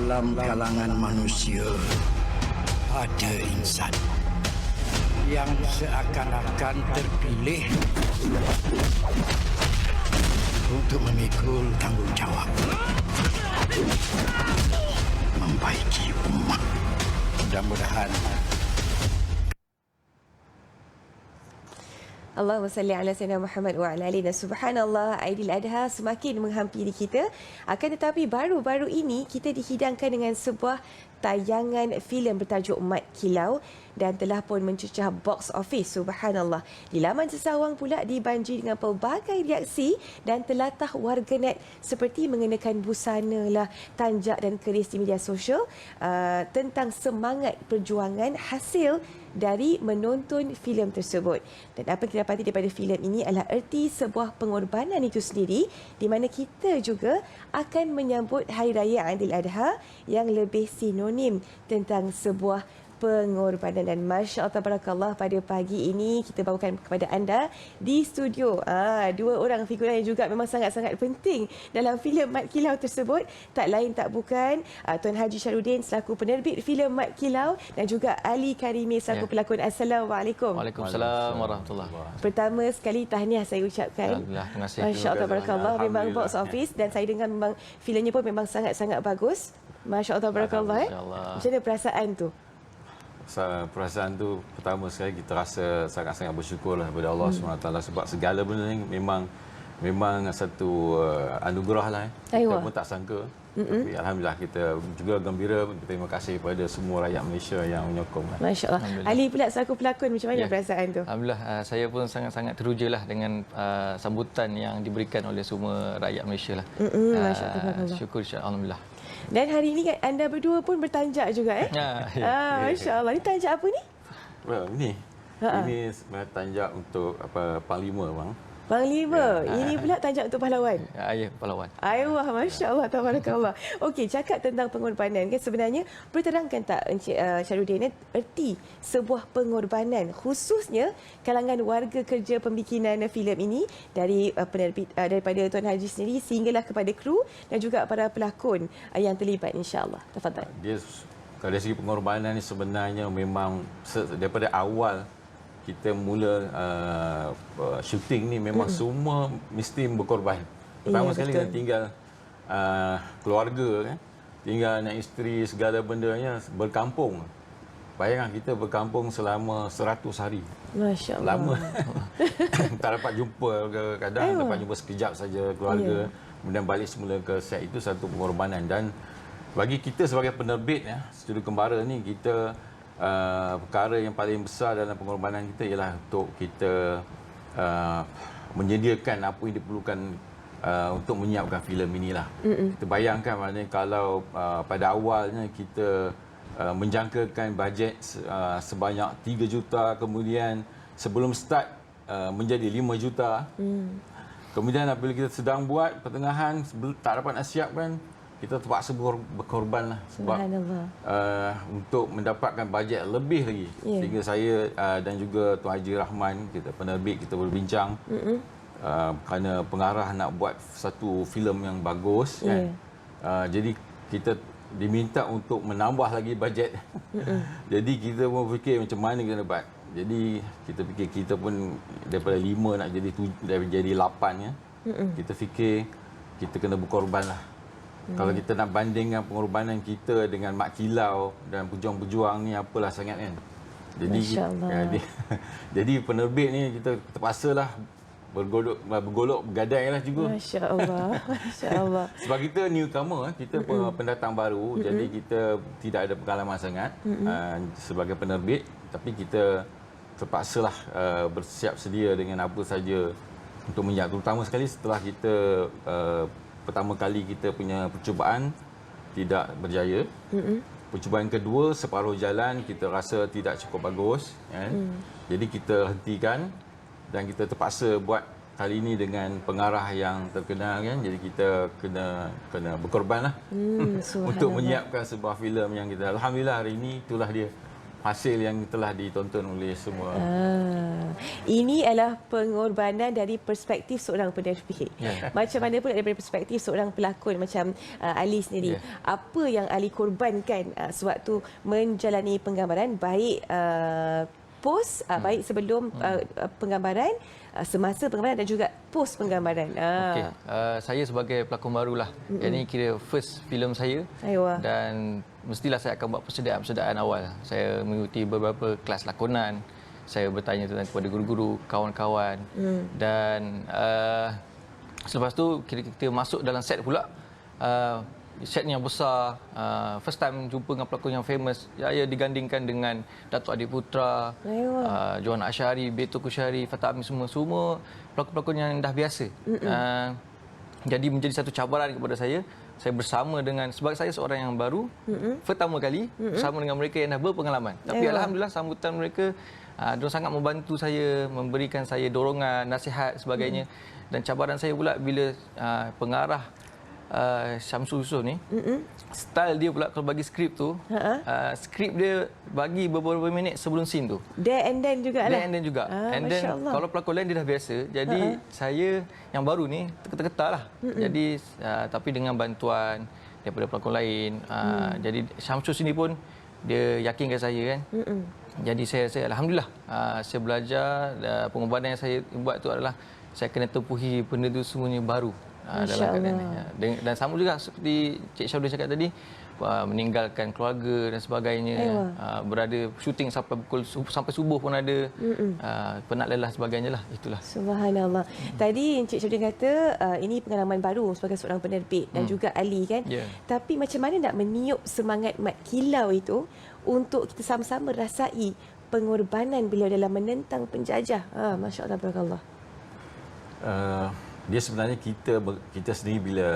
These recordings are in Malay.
dalam kalangan manusia ada insan yang seakan-akan terpilih untuk memikul tanggungjawab membaiki umat. Mudah-mudahan Allahumma salli ala sayyidina Muhammad wa ala alihi. Subhanallah, Aidil Adha semakin menghampiri kita. Akan tetapi baru-baru ini kita dihidangkan dengan sebuah tayangan filem bertajuk Mat Kilau dan telah pun mencecah box office. Subhanallah. Di laman sesawang pula dibanjiri dengan pelbagai reaksi dan telatah warganet seperti mengenakan busana lah, tanjak dan keris di media sosial tentang semangat perjuangan hasil dari menonton filem tersebut. Dan apa yang kita dapati daripada filem ini adalah erti sebuah pengorbanan itu sendiri, di mana kita juga akan menyambut Hari Raya Aidil Adha yang lebih sinonim tentang sebuah pengorbanan. Dan Masya Allah Tabarakallah, pada pagi ini kita bawakan kepada anda di studio dua orang figuran yang juga memang sangat-sangat penting dalam filem Mat Kilau tersebut. Tak lain tak bukan Tuan Haji Syahrudin selaku penerbit filem Mat Kilau dan juga Ali Karimi selaku pelakon. Assalamualaikum. Waalaikumsalam warahmatullahi wabarakatuh. Pertama sekali tahniah saya ucapkan. Alhamdulillah, terima kasih. Masya Allah Tabarakallah, memang box office dan saya dengar memang filmnya pun memang sangat-sangat bagus. Masya Allah Tabarakallah. Macam mana perasaan tu? Perasaan tu pertama sekali kita rasa sangat-sangat bersyukurlah kepada Allah SWT sebab segala benda ni memang satu anugerah lah. Kita pun tak sangka. Tapi Alhamdulillah kita juga gembira, terima kasih kepada semua rakyat Malaysia yang menyokong. Masya Allah. Ali pula selaku pelakon, macam mana perasaan tu? Alhamdulillah, saya pun sangat-sangat teruja lah dengan sambutan yang diberikan oleh semua rakyat Malaysia lah. Masya Allah. Syukur insya-Allah. Alhamdulillah. Dan hari ini kan anda berdua pun bertanjak juga Masya Allah. Ini tanjak apa ni? Ini tanjak untuk Panglima bang. Panglima. Ini pula tanjak untuk pahlawan. Ya, pahlawan. Ayuh, Masya Allah, tabarakallah. Okey, cakap tentang pengorbanan kan, sebenarnya berterangkan tak Encik Syahrudin erti sebuah pengorbanan khususnya kalangan warga kerja pembikinan filem ini dari penerbit daripada Tuan Haji sendiri sehinggalah kepada kru dan juga para pelakon yang terlibat, insya-Allah. Tafadhal. Kalau dari segi pengorbanan ni sebenarnya memang daripada awal kita mula syuting ni memang semua mesti berkorban. Pertama sekali kita tinggal keluarga kan, tinggal anak isteri, segala bendanya berkampung. Bayangkan kita berkampung selama 100 hari. Masya Allah. Lama. Tak dapat jumpa, kadang dapat jumpa sekejap saja keluarga. Kemudian balik semula ke set, itu satu pengorbanan. Dan bagi kita sebagai penerbit Studio Kembara ni, kita perkara yang paling besar dalam pengorbanan kita ialah untuk kita menyediakan apa yang diperlukan untuk menyiapkan filem inilah. Kita bayangkan maknanya kalau pada awalnya kita menjangkakan bajet sebanyak 3 juta, kemudian sebelum start menjadi 5 juta. Kemudian apabila kita sedang buat pertengahan tak dapat nak siapkan, kita terpaksa berkorban lah sebab untuk mendapatkan bajet lebih lagi. Sehingga saya dan juga Tuan Haji Rahman, kita penerbit, kita berbincang kerana pengarah nak buat satu filem yang bagus kan. Jadi kita diminta untuk menambah lagi bajet. Jadi kita pun fikir macam mana kita dapat. Jadi kita fikir kita pun daripada 5 nak jadi 8 ya. Kita fikir kita kena berkorban lah. Kalau kita nak bandingkan pengorbanan kita dengan Mat Kilau dan pejuang-pejuang ni, apalah sangat kan. Jadi penerbit ni kita terpaksalah bergolok bergadai lah juga. Masya Allah. Masya Allah. Sebab kita newcomer, kita pendatang baru, jadi kita tidak ada pengalaman sangat sebagai penerbit, tapi kita terpaksalah bersiap sedia dengan apa saja untuk menyiap. Terutama sekali setelah kita pertama kali kita punya percubaan tidak berjaya. Percubaan kedua, separuh jalan kita rasa tidak cukup bagus kan. Jadi kita hentikan dan kita terpaksa buat kali ini dengan pengarah yang terkenal kan. Jadi kita kena berkorbanlah untuk menyiapkan sebuah filem yang kita, alhamdulillah hari ini itulah dia hasil yang telah ditonton oleh semua. Ini adalah pengorbanan dari perspektif seorang penerbit. Macam mana pula daripada perspektif seorang pelakon macam Ali sendiri. Apa yang Ali korbankan sewaktu menjalani penggambaran, baik baik sebelum penggambaran, semasa penggambaran dan juga post penggambaran. Okey, saya sebagai pelakon barulah. Ini kira first filem saya. Aywa. Dan mestilah saya akan buat persediaan awal. Saya mengikuti beberapa kelas lakonan. Saya bertanya tentang kepada guru-guru, kawan-kawan. Dan selepas tu kita masuk dalam set pula. Set yang besar, first time jumpa dengan pelakon yang famous. Saya digandingkan dengan Datuk Adik Putra, Johan Asyari, Beto Kusyari, Fatah Amin, semua pelakon-pelakon yang dah biasa. Jadi menjadi satu cabaran kepada saya. Saya bersama dengan, sebab saya seorang yang baru, pertama kali bersama dengan mereka yang dah berpengalaman. Tapi alhamdulillah sambutan mereka dia sangat membantu saya, memberikan saya dorongan, nasihat sebagainya. Dan cabaran saya pula bila pengarah Syamsul Yusof ni, style dia pula kalau bagi skrip tu, skrip dia bagi beberapa minit sebelum scene tu. There and then juga lah. There and then juga. And then kalau pelakon lain dia dah biasa, jadi saya yang baru ni tergetar lah. Jadi tapi dengan bantuan daripada pelakon lain, jadi Syamsul sini pun dia yakinkan saya kan. Jadi saya rasa alhamdulillah, saya belajar, pengorbanan yang saya buat tu adalah saya kena tempuhi benda tu semuanya baru. Dalam keadaan ni. Dan sama juga seperti Cik Syahudin cakap tadi, meninggalkan keluarga dan sebagainya, berada syuting sampai subuh pun ada, penat lelah sebagainya lah, itulah. Subhanallah. Tadi Encik Syahudin kata ini pengalaman baru sebagai seorang penerbit dan juga Ali kan. Tapi macam mana nak meniup semangat Mat Kilau itu untuk kita sama-sama rasai pengorbanan beliau dalam menentang penjajah. Masya Allah, barakallah. Dia sebenarnya kita sendiri bila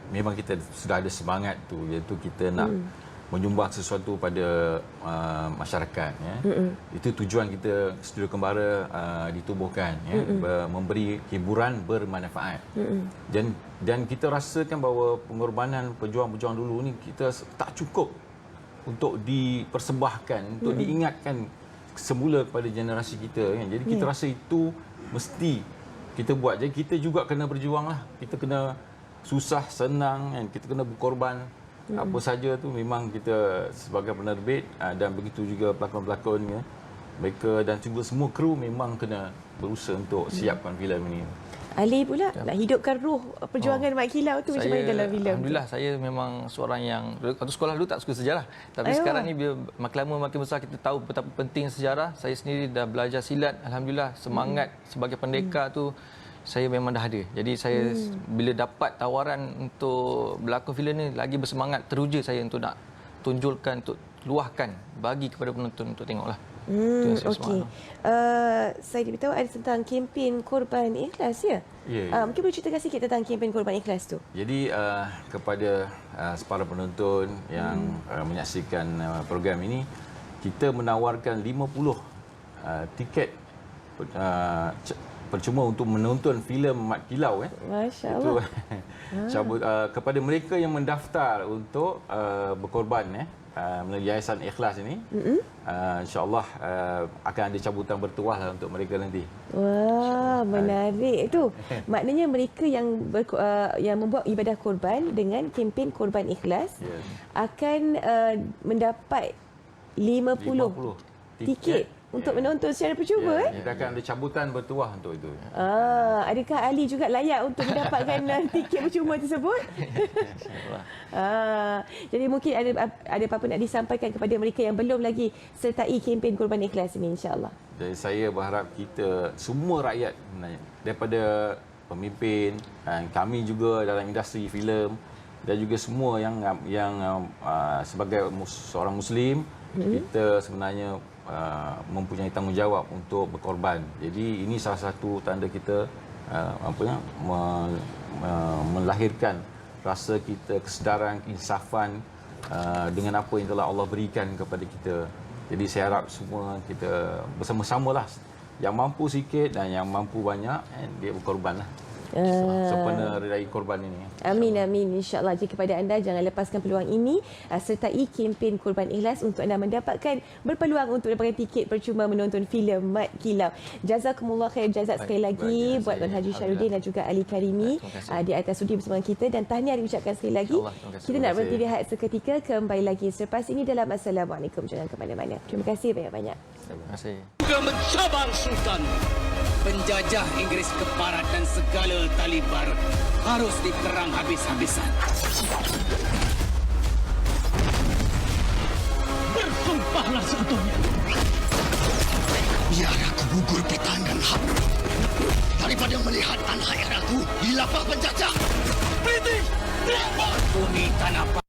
memang kita sudah ada semangat tu, iaitu kita nak menyumbang sesuatu pada masyarakat, ya. Itu tujuan kita Studio Kembara ditubuhkan, ya, memberi hiburan bermanfaat. Dan kita rasakan bahawa pengorbanan pejuang-pejuang dulu ni kita tak cukup untuk dipersembahkan, untuk diingatkan semula kepada generasi kita, kan. Jadi kita rasa itu mesti kita buat. Jadi kita juga kena berjuang lah. Kita kena susah, senang, kan? Kita kena berkorban. Apa saja tu memang kita sebagai penerbit dan begitu juga pelakon-pelakon, ya, mereka dan juga semua kru memang kena berusaha untuk siapkan filem ini. Ali pula nak hidupkan roh perjuangan Mat Kilau tu macam mana dalam filem? Alhamdulillah, saya memang seorang yang waktu sekolah dulu tak suka sejarah. Tapi sekarang ni bila makin lama makin besar kita tahu betapa penting sejarah. Saya sendiri dah belajar silat. Alhamdulillah, semangat sebagai pendekar tu saya memang dah ada. Jadi saya bila dapat tawaran untuk berlakon filem ni, lagi bersemangat, teruja saya untuk nak tunjulkan, untuk luahkan bagi kepada penonton untuk tengoklah. Okey. Saya diberitahu ada tentang kempen Korban Ikhlas, ya? Mungkin boleh ceritakan sikit tentang kempen Korban Ikhlas tu? Jadi kepada para penonton yang menyaksikan program ini, kita menawarkan 50 tiket percuma untuk menonton filem Mat Kilau, Masya Allah. Itu kepada mereka yang mendaftar untuk berkorban, melalui Yayasan Ikhlas ini, insya-Allah akan ada cabutan bertuah lah untuk mereka nanti. Wah, menarik tu. Maknanya mereka yang membuat ibadah korban dengan kempen Korban Ikhlas akan mendapat 50 tiket untuk menonton secara percuma. Kita akan ada cabutan bertuah untuk itu. Adakah Ali juga layak untuk mendapatkan tiket percuma tersebut? Jadi mungkin ada apa-apa nak disampaikan kepada mereka yang belum lagi sertai kempen Korban Ikhlas ini, insya-Allah. Jadi saya berharap kita semua rakyat sebenarnya, daripada pemimpin, kami juga dalam industri filem dan juga semua yang sebagai seorang Muslim, kita sebenarnya mempunyai tanggungjawab untuk berkorban. Jadi ini salah satu tanda kita melahirkan rasa kita kesedaran, keinsafan dengan apa yang telah Allah berikan kepada kita. Jadi saya harap semua kita bersama-samalah, yang mampu sikit dan yang mampu banyak, dia berkorbanlah. sempena Hari Raya Korban ini. Amin, amin. InsyaAllah. Jadi kepada anda, jangan lepaskan peluang ini. Sertai kempen Korban Ikhlas untuk anda mendapatkan berpeluang untuk dapatkan tiket percuma menonton filem Mat Kilau. Jazakumullah khair jazak sekali lagi buat Tuan Haji Syarudin dan juga Ali Karimi di atas sudi bersama kita, dan tahniah diucapkan sekali lagi. Kita nak berhenti rehat seketika, kembali lagi selepas ini dalam Assalamualaikum. Jangan ke mana-mana. Terima kasih banyak-banyak. Terima kasih. Juga mencabar Sultan. Penjajah Inggris ke barat dan segala Taliban harus diperang habis-habisan. Bersumpahlah seutuhnya. Biar aku gugur pertahanan hak daripada melihat tanah air aku dilapah penjajah. British! Bumi tanah